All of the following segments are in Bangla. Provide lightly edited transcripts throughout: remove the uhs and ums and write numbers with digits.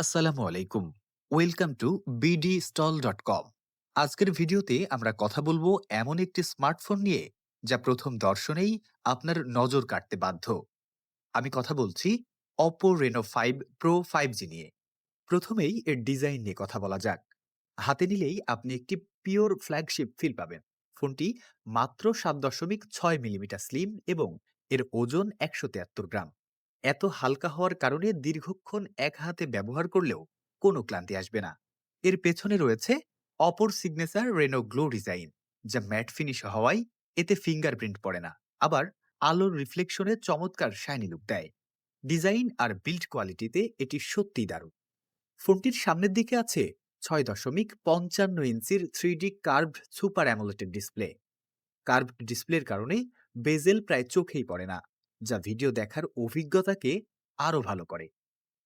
আসসালামু আলাইকুম। Welcome to bdstall.com। আজকের ভিডিওতে আমরা কথা বলবো এমন একটি স্মার্টফোন নিয়ে যা প্রথম দর্শনেই আপনার নজর কাটতে বাধ্য। আমি কথা বলছি Oppo Reno 5 Pro 5G নিয়ে। প্রথমেই এর ডিজাইন নিয়ে কথা বলা যাক। হাতে নিলেই আপনি একটি পিওর ফ্ল্যাগশিপ ফিল পাবেন। ফোনটি মাত্র 7.6 মিলিমিটার স্লিম এবং এর ওজন 173 গ্রাম। এত হালকা হওয়ার কারণে দীর্ঘক্ষণ এক হাতে ব্যবহার করলেও কোনো ক্লান্তি আসবে না। এর পেছনে রয়েছে অপর সিগনেচার রেনো গ্লো ডিজাইন, যা ম্যাট ফিনিশ হওয়ায় এতে ফিঙ্গারপ্রিন্ট পড়ে না, আবার আলোর রিফ্লেকশনে চমৎকার শাইনি লুক দেয়। ডিজাইন আর বিল্ড কোয়ালিটিতে এটি সত্যিই দারুণ। ফোনটির সামনের দিকে আছে 6.55 ইঞ্চির 3D curved super AMOLED display. Curved ডিসপ্লের কারণে বেজেল প্রায় চোখেই পড়ে না, যা ভিডিও দেখার অভিজ্ঞতাকে আরও ভালো করে।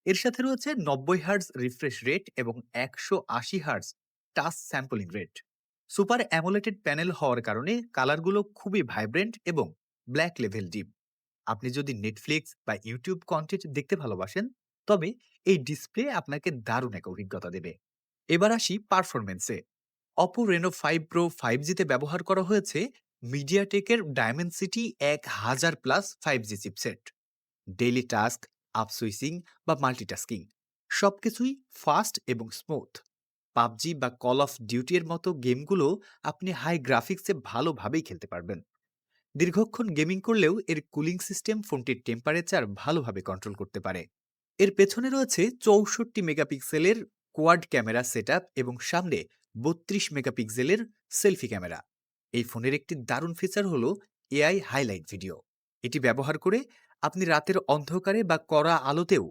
এর সাথে রয়েছে 90 হার্টজ রিফ্রেশ রেট এবং 180 hertz touch sampling rate. Super AMOLED panel হওয়ার কারণে কালারগুলো খুবই ভাইব্রেন্ট এবং ব্ল্যাক লেভেল ডিপ। আপনি যদি নেটফ্লিক্স বা ইউটিউব কন্টেন্ট দেখতে ভালোবাসেন, তবে এই ডিসপ্লে আপনাকে দারুণ এক অভিজ্ঞতা দেবে। এবার আসি পারফরমেন্সে। অপো রেনো 5 প্রো 5G তে ব্যবহার করা হয়েছে মিডিয়াটেকের Dimensity 1000+ 5G chipset. Daily task, app switching বা মাল্টিটাস্কিং সবকিছুই ফাস্ট এবং স্মুথ। পাবজি বা কল অফ ডিউটি এর মতো গেমগুলো আপনি হাই গ্রাফিক্সে ভালোভাবেই খেলতে পারবেন। দীর্ঘক্ষণ গেমিং করলেও এর কুলিং সিস্টেম ফোনটির টেম্পারেচার ভালোভাবে কন্ট্রোল করতে পারে। এর পেছনে রয়েছে 64 মেগাপিক্সেলের কোয়াড ক্যামেরা সেটআপ এবং সামনে 32 মেগাপিক্সেলের সেলফি ক্যামেরা। এই ফোনের একটি দারুণ ফিচার হলো এআই হাইলাইট ভিডিও। এটি ব্যবহার করে আপনি রাতের অন্ধকারে বা কড়া আলোতেও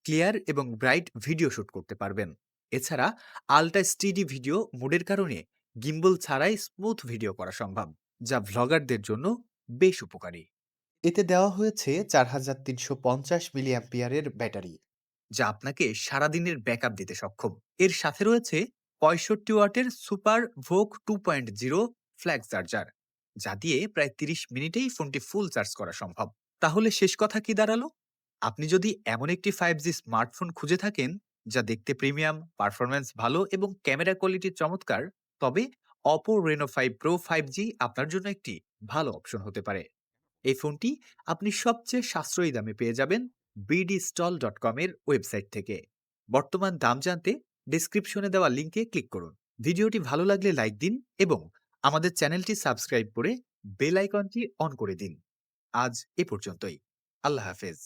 ক্লিয়ার এবং ব্রাইট ভিডিও শুট করতে পারবেন। এছাড়া আলট্রা স্টিডি ভিডিও মোডের কারণে গিম্বল ছাড়াই স্মুথ ভিডিও করা সম্ভব, যা ভ্লগারদের জন্য বেশ উপকারী। এতে দেওয়া হয়েছে 4350 মিলি অ্যাম্পিয়ারের ব্যাটারি, যা আপনাকে সারাদিনের ব্যাকআপ দিতে সক্ষম। এর সাথে রয়েছে 65 ওয়াটের সুপার ভোক 2.0 ফ্ল্যাগ চার্জার, যা দিয়ে প্রায় 30 মিনিটেই ফোনটি ফুল চার্জ করা সম্ভব। তাহলে শেষ কথা কি দাঁড়ালো? আপনি যদি এমন একটি 5G স্মার্টফোন খুঁজে থাকেন যা দেখতে প্রিমিয়াম, পারফরম্যান্স ভালো এবং ক্যামেরা কোয়ালিটি চমৎকার, তবে Oppo Reno 5 Pro 5G আপনার জন্য একটি ভালো অপশন হতে পারে। এই ফোনটি আপনি সবচেয়ে সাশ্রয়ী দামে পেয়ে যাবেন bdstall.com এর ওয়েবসাইট থেকে। বর্তমান দাম জানতে ডেসক্রিপশনে দেওয়া লিঙ্কে ক্লিক করুন। ভিডিওটি ভালো লাগলে লাইক দিন এবং আমাদের চ্যানেলটি সাবস্ক্রাইব করে বেল আইকনটি অন করে দিন। আজ এ পর্যন্তই। আল্লাহ হাফেজ।